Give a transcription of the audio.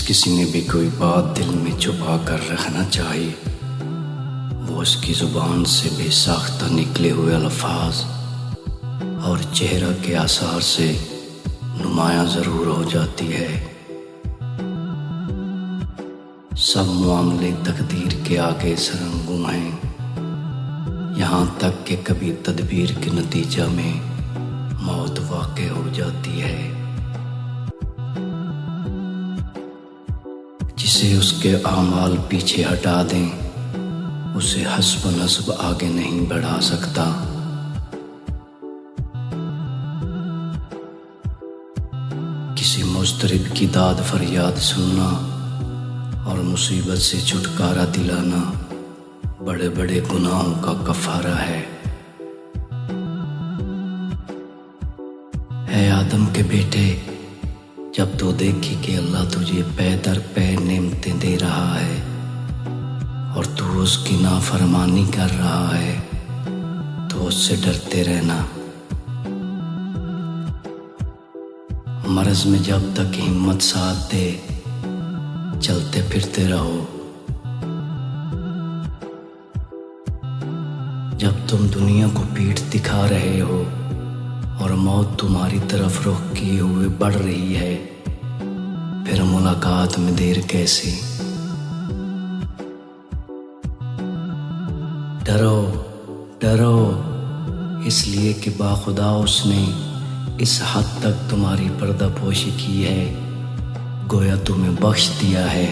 किसी ने भी कोई बात दिल में छुपा कर रखना चाही, वो उसकी ज़ुबान से बेसाख्ता निकले हुए अल्फाज और चेहरा के आसार से नुमायाँ ज़रूर हो जाती है। सब मामले तकदीर के आगे सरंगुम हैं, यहाँ तक कि कभी तदबीर के नतीजा में मौत वाक़े हो जाती है। जिसे उसके आमाल पीछे हटा दें, उसे हस्ब नस्ब आगे नहीं बढ़ा सकता। किसी मुस्तरिब की दाद फरियाद सुनना और मुसीबत से छुटकारा दिलाना बड़े बड़े गुनाहों का कफ़ारा है। आदम के बेटे, जब तो देखी कि अल्लाह तुझे पै दर पै नेमतें दे रहा है और तू उसकी नाफरमानी कर रहा है, तो उससे डरते रहना। मर्ज़ में जब तक हिम्मत साथ दे, चलते फिरते रहो। जब तुम दुनिया को पीठ दिखा रहे हो और मौत तुम्हारी तरफ रुख किए हुए बढ़ रही है, फिर मुलाकात में देर कैसी। डरो डरो इसलिए कि बाखुदा उसने इस हद तक तुम्हारी पर्दापोशी की है, गोया तुम्हें बख्श दिया है।